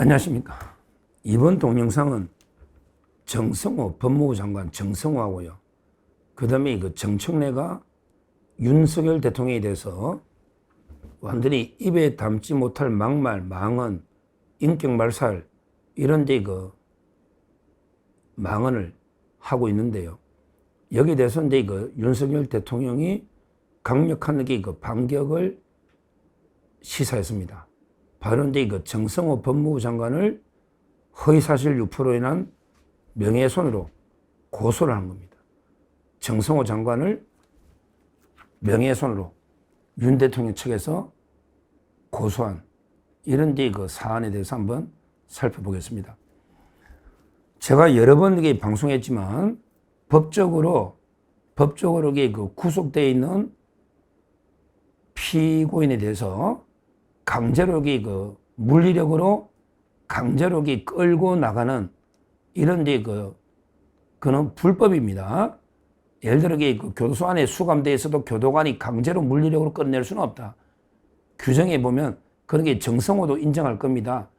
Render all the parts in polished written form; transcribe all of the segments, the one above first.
안녕하십니까. 이번 동영상은 정성호 법무부 장관 정성호하고요. 그 다음에 그 정청래가 윤석열 대통령에 대해서 완전히 입에 담지 못할 막말, 망언, 인격 말살 이런 데 그 망언을 하고 있는데요. 여기에 대해서 이제 그 윤석열 대통령이 강력한 그 반격을 시사했습니다. 바로 이제 그 정성호 법무부 장관을 허위사실 유포로 인한 명예훼손으로 고소를 한 겁니다. 정성호 장관을 명예훼손으로 윤 대통령 측에서 고소한 이런 그 사안에 대해서 한번 살펴보겠습니다. 제가 여러 번 방송했지만 법적으로 그 구속되어 있는 피고인에 대해서 강제로 그 물리력으로 강제로 끌고 나가는 이런 그는 불법입니다. 예를 들어 그 교도소 안에 수감되어 있어도 교도관이 강제로 물리력으로 끌어낼 수는 없다. 규정에 보면 그런 게 정성호도 인정할 겁니다.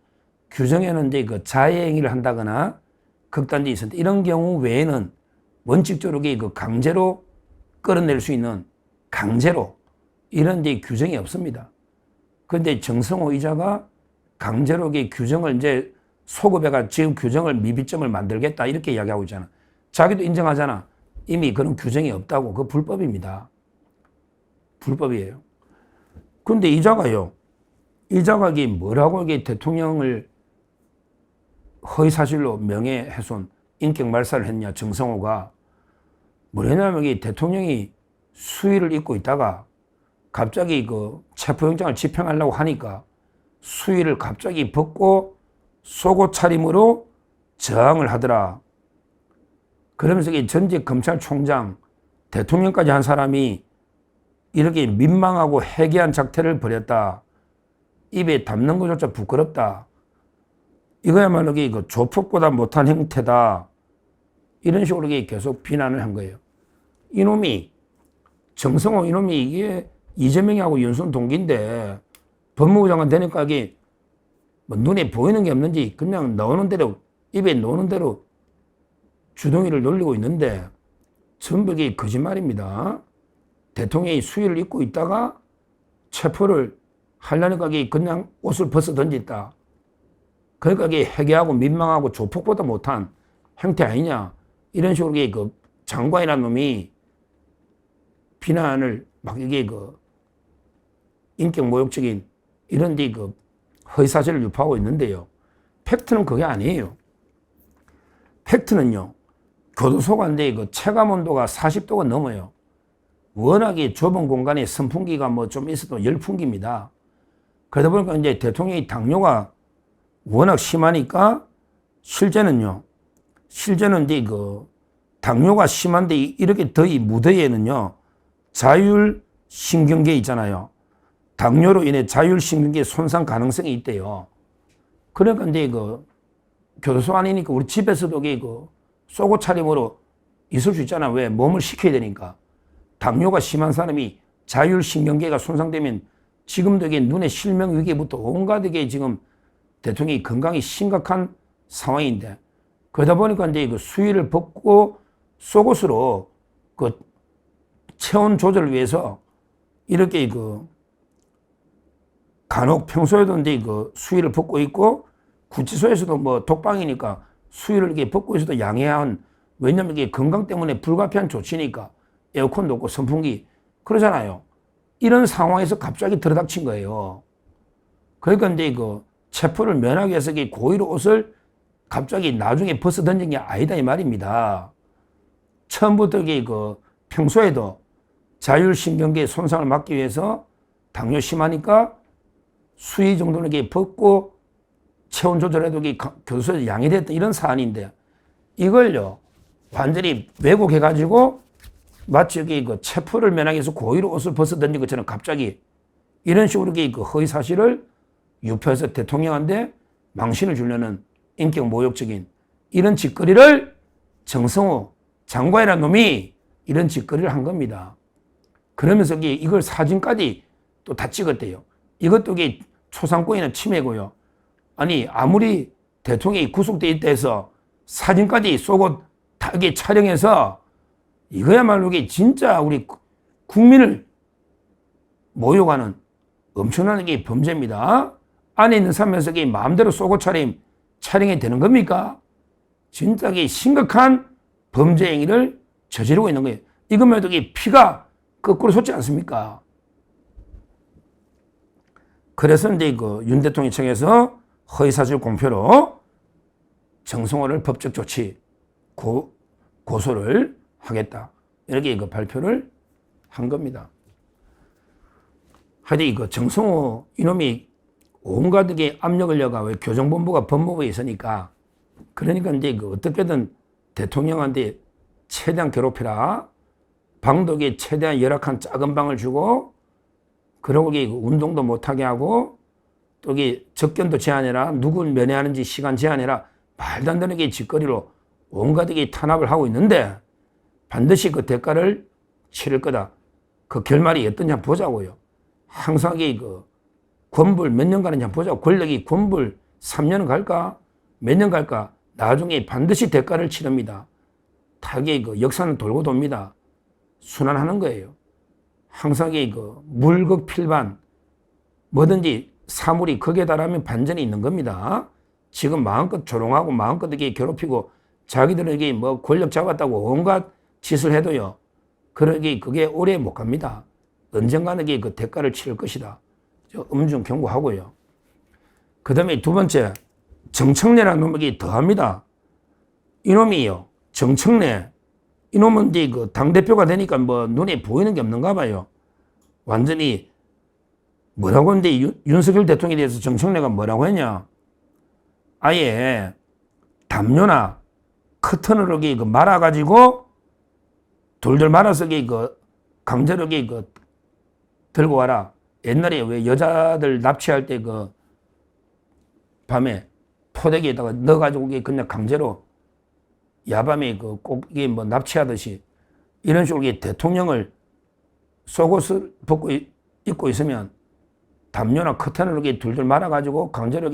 규정에는 그 자해행위를 한다거나 극단적인 있었는데 이런 경우 외에는 원칙적으로 그 강제로 끌어낼 수 있는 강제로 이런 규정이 없습니다. 그런데 정성호 이자가 강제로 규정을 이제 소급해가 지금 규정을 미비점을 만들겠다 이렇게 이야기하고 있잖아. 자기도 인정하잖아. 이미 그런 규정이 없다고. 그거 불법입니다. 불법이에요. 그런데 이자가 뭐라고 대통령을 허위사실로 명예훼손, 인격말살을 했냐, 정성호가. 뭐냐면 대통령이 수의를 입고 있다가 갑자기 그 체포영장을 집행하려고 하니까 수의를 갑자기 벗고 속옷 차림으로 저항을 하더라. 그러면서 전직 검찰총장, 대통령까지 한 사람이 이렇게 민망하고 해괴한 작태를 벌였다. 입에 담는 것조차 부끄럽다. 이거야말로 그 조폭보다 못한 형태다. 이런 식으로 계속 비난을 한 거예요. 이놈이, 정성호 이놈이 이게 이재명하고 윤석열 동기인데 법무부 장관 되니까 이게 뭐 눈에 보이는 게 없는지 그냥 나오는 대로, 입에 나오는 대로 주둥이를 놀리고 있는데 전부 이게 거짓말입니다. 대통령이 수의를 입고 있다가 체포를 하려니까 그냥 옷을 벗어 던졌다. 그러니까 이게 해괴하고 민망하고 조폭보다 못한 형태 아니냐. 이런 식으로 그 장관이라는 놈이 비난을 막 이게 그 인격 모욕적인 이런 그 허위사실을 유포하고 있는데요. 팩트는 그게 아니에요. 팩트는요. 교도소가 그 체감 온도가 40도가 넘어요. 워낙에 좁은 공간에 선풍기가 뭐 좀 있어도 열풍기입니다. 그러다 보니까 이제 대통령이 당뇨가 워낙 심하니까 실제는 이제 그 당뇨가 심한데 이렇게 더위 무더위에는요. 자율신경계 있잖아요. 당뇨로 인해 자율신경계 손상 가능성이 있대요. 그러니까 이제 그 교도소 아니니까 우리 집에서도 그 속옷 차림으로 있을 수 있잖아. 왜? 몸을 식혀야 되니까. 당뇨가 심한 사람이 자율신경계가 손상되면 지금도 이게 눈의 실명 위기부터 온갖 게 지금 대통령이 건강이 심각한 상황인데 그러다 보니까 이제 그 수의를 벗고 속옷으로 그 체온 조절을 위해서 이렇게 그 간혹 평소에도 이제 그 수의를 벗고 있고 구치소에서도 뭐 독방이니까 수의를 이렇게 벗고 있어도 양해한 왜냐면 이게 건강 때문에 불가피한 조치니까 에어컨도 없고 선풍기 그러잖아요. 이런 상황에서 갑자기 들어닥친 거예요. 그러니까 이제 그 체포를 면하기 위해서 고의로 옷을 갑자기 나중에 벗어 던진 게 아니다 이 말입니다. 처음부터 그 평소에도 자율신경계 손상을 막기 위해서 당뇨 심하니까 수의 정도는 벗고 체온 조절해도 교도소에서 양해됐던 이런 사안인데 이걸요 완전히 왜곡해가지고 마치 그 체포를 면하기 위해서 고의로 옷을 벗어 던진 것처럼 갑자기 이런 식으로 그 허위 사실을 유포해서 대통령한테 망신을 주려는 인격 모욕적인 이런 짓거리를 정성호 장관이라는 놈이 이런 짓거리를 한 겁니다. 그러면서 이걸 사진까지 또 다 찍었대요. 이것도 초상권이나 침해고요. 아니, 아무리 대통령이 구속돼 있다 해서 사진까지 쏘고 타게 촬영해서 이거야말로 이게 진짜 우리 국민을 모욕하는 엄청난 게 범죄입니다. 안에 있는 사람에서 마음대로 쏘고 촬영이 되는 겁니까? 진짜 심각한 범죄 행위를 저지르고 있는 거예요. 이것만 해도 피가 거꾸로 솟지 않습니까? 그래서 이제 윤 대통령 측에서 허위사실 공표로 정성호를 법적 조치 고소를 하겠다. 이렇게 발표를 한 겁니다. 하여튼 정성호 이놈이 온갖 압력을 넣어가 왜 교정본부가 법무부에 있으니까 그러니까 이제 어떻게든 대통령한테 최대한 괴롭히라. 방도 최대한 열악한 작은 방을 주고 그러고 운동도 못하게 하고 또 접견도 제한해라. 누굴 면회하는지 시간 제한해라. 말도 안 되는 짓거리로 온갖 탄압을 하고 있는데 반드시 그 대가를 치를 거다. 그 결말이 어떤지 한번 보자고요. 항상 권불 몇 년간은 한번 보자고. 권력이 권불 3년은 갈까? 몇 년 갈까? 나중에 반드시 대가를 치릅니다. 타게 역사는 돌고 돕니다. 순환하는 거예요. 항상 물극필반 뭐든지 사물이 극에 달하면 반전이 있는 겁니다. 지금 마음껏 조롱하고 마음껏 괴롭히고 자기들에게 권력 잡았다고 온갖 짓을 해도요. 그게 오래 못 갑니다. 언젠가는 그 대가를 치를 것이다. 엄중 경고하고요. 그 다음에 두 번째, 정청래라는 놈에게 더합니다. 이놈이요, 정청래. 이놈은 이제 당대표가 되니까 눈에 보이는 게 없는가 봐요. 완전히 뭐라고 했는데 윤석열 대통령에 대해서 정청래가 뭐라고 했냐. 아예 담요나 커튼으로 말아가지고 돌돌 말아서 강제로 들고 와라. 옛날에 왜 여자들 납치할 때 밤에 포대기에다가 넣어가지고 그냥 강제로 야밤에 꼭 납치하듯이 이런 식으로 대통령을 속옷을 벗고 입고 있으면 담요나 커튼으로 둘둘 말아가지고 강제로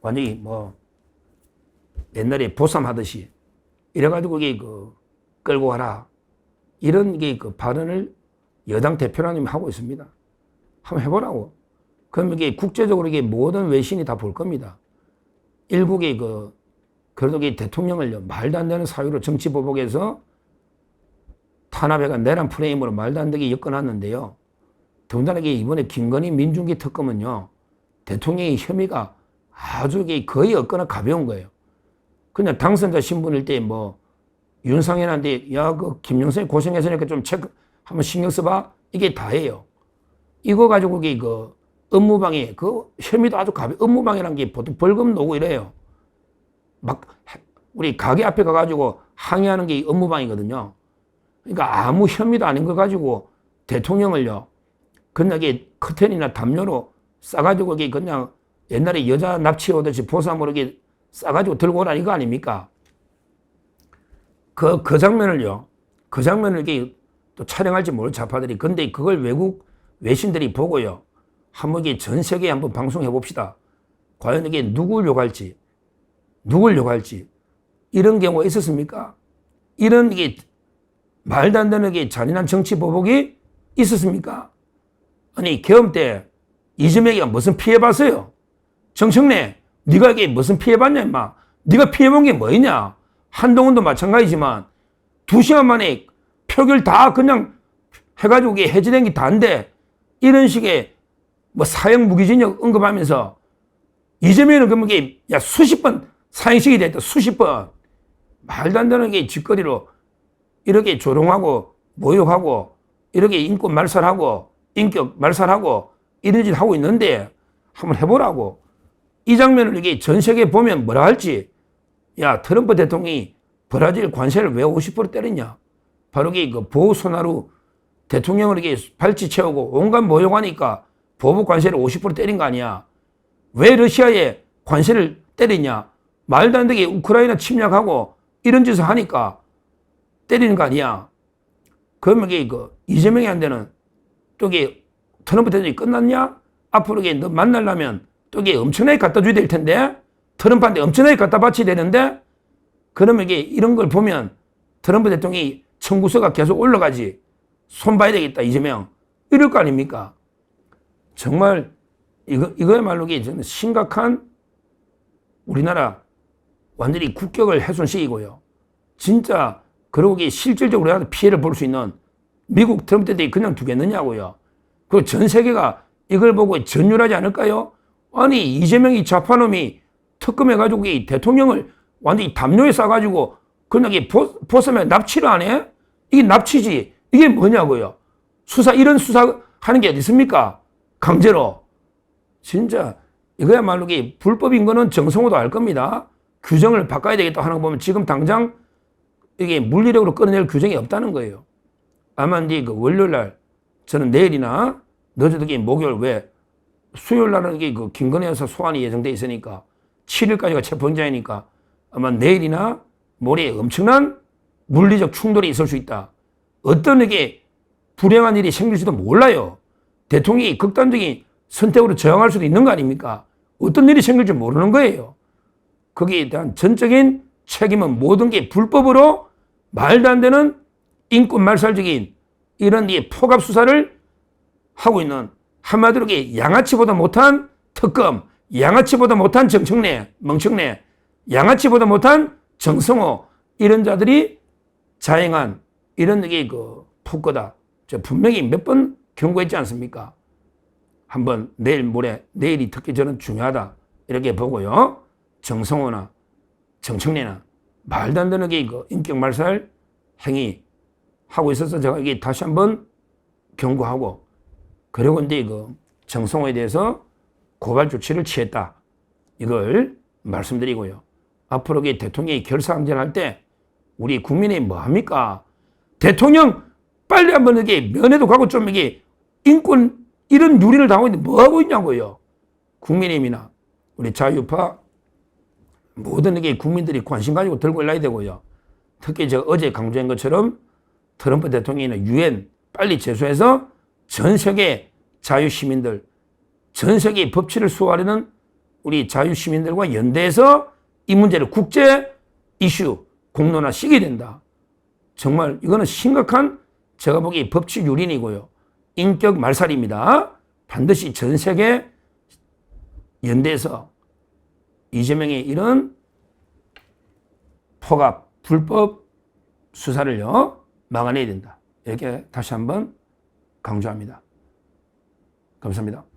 완전히 옛날에 보쌈하듯이 이래가지고 끌고 와라. 이런 발언을 여당 대표라님이 하고 있습니다. 한번 해보라고. 그럼 국제적으로 모든 외신이 다 볼 겁니다. 일국의 그래도 대통령을 말도 안 되는 사유로 정치보복에서 탄압해가 내란 프레임으로 말도 안 되게 엮어놨는데요. 더군다나 이번에 김건희 민중기 특검은요, 대통령의 혐의가 아주 거의 없거나 가벼운 거예요. 그냥 당선자 신분일 때 윤상현한테 야, 김영선이 고생했으니까 좀 한번 신경 써봐. 이게 다예요. 이거 가지고 업무방해, 혐의도 아주 업무방해라는 게 보통 벌금 나오고 이래요. 우리 가게 앞에 가가지고 항의하는 게 업무방해거든요. 그러니까 아무 혐의도 아닌 거 가지고 대통령을요, 그냥 커튼이나 담요로 싸가지고 그냥 옛날에 여자 납치 오듯이 보쌈으로 싸가지고 들고 오라 이거 아닙니까? 그 장면을 또 촬영할지 모를 좌파들이. 근데 그걸 외국 외신들이 보고요. 한번 전 세계에 한번 방송해 봅시다. 과연 이게 누굴 욕할지. 이런 경우가 있었습니까? 이런 말도 안 되는 잔인한 정치 보복이 있었습니까? 아니, 계엄 때 이재명이가 무슨 피해봤어요? 정청래, 네가 무슨 피해봤냐, 임마? 네가 피해본 게 뭐냐? 한동훈도 마찬가지지만 2시간 만에 표결 다 그냥 해가지고 해제된 게 다인데 이런 식의 사형 무기징역 언급하면서 이재명은 그러면 수십 번 사형식이 됐다. 수십 번. 말도 안 되는 짓거리로 이렇게 조롱하고 모욕하고 이렇게 인권 말살하고 인격 말살하고 이런 짓 하고 있는데 한번 해보라고. 이 장면을 전 세계에 보면 뭐라 할지. 야, 트럼프 대통령이 브라질 관세를 왜 50% 때렸냐? 바로 보우소나루 대통령을 발치 채우고 온갖 모욕하니까 보복 관세를 50% 때린 거 아니야? 왜 러시아에 관세를 때리냐? 말도 안 되게 우크라이나 침략하고 이런 짓을 하니까 때리는 거 아니야? 그러면 이재명이 한 데는 또 트럼프 대통령이 끝났냐? 앞으로 너 만나려면 또 이게 엄청나게 갖다 줘야 될 텐데, 트럼프한테 엄청나게 갖다 바쳐야 되는데, 그러면 이게 이런 걸 보면 트럼프 대통령이 청구서가 계속 올라가지. 손봐야 되겠다, 이재명. 이럴 거 아닙니까? 정말 이거야말로 이게 저는 심각한 우리나라 완전히 국격을 훼손시키고요. 진짜 그러고 실질적으로 우리한테 피해를 볼 수 있는 미국 트럼프 대통령이 그냥 두겠느냐고요. 그리고 전 세계가 이걸 보고 전율하지 않을까요? 아니 이재명이 좌파놈이 특검해가지고 이 대통령을 완전히 담요에 싸가지고 그냥 보쌈에 납치를 안 해? 이게 납치지. 이게 뭐냐고요. 이런 수사 하는 게 어디 있습니까? 강제로. 진짜 이거야말로 이게 불법인 거는 정성호도 알 겁니다. 규정을 바꿔야 되겠다 하는 거 보면 지금 당장 이게 물리력으로 끌어낼 규정이 없다는 거예요. 아마 이제 그 월요일 날 저는 내일이나 늦어도 목요일 왜 수요일 날은 이게 그 김건희 여사 소환이 예정돼 있으니까 7일까지가 체포영장이니까 아마 내일이나 모레에 엄청난 물리적 충돌이 있을 수 있다. 어떤 이게 불행한 일이 생길지도 몰라요. 대통령이 극단적인 선택으로 저항할 수도 있는 거 아닙니까? 어떤 일이 생길지 모르는 거예요. 거기에 대한 전적인 책임은 모든 게 불법으로 말도 안 되는 인권 말살적인 이런 포갑 수사를 하고 있는 한마디로 양아치보다 못한 특검, 양아치보다 못한 정청래, 멍청래, 양아치보다 못한 정성호 이런 자들이 자행한 이런 폭거다. 저 분명히 몇 번 경고했지 않습니까? 한번 내일 모레, 내일이 특히 저는 중요하다 이렇게 보고요. 정성호나 정청래나 말도 안 되는 인격 말살 행위 하고 있어서 제가 이게 다시 한번 경고하고 그리고 이제 정성호에 대해서 고발 조치를 취했다. 이걸 말씀드리고요. 앞으로 대통령이 결사항전할 때 우리 국민이 뭐 합니까? 대통령 빨리 한번 면회도 가고 좀 인권 이런 유린을 당하고 있는데 뭐 하고 있냐고요. 국민의힘이나 우리 자유파 모든 국민들이 관심 가지고 들고 일어나야 되고요. 특히 제가 어제 강조한 것처럼 트럼프 대통령이나 유엔 빨리 제소해서 전 세계 자유시민들, 전 세계 법치를 수호하려는 우리 자유시민들과 연대해서 이 문제를 국제 이슈 공론화시켜야 된다. 정말 이거는 심각한 제가 보기에 법치 유린이고요. 인격 말살입니다. 반드시 전 세계 연대해서 이재명의 이런 포갑, 불법 수사를요, 막아내야 된다. 이렇게 다시 한번 강조합니다. 감사합니다.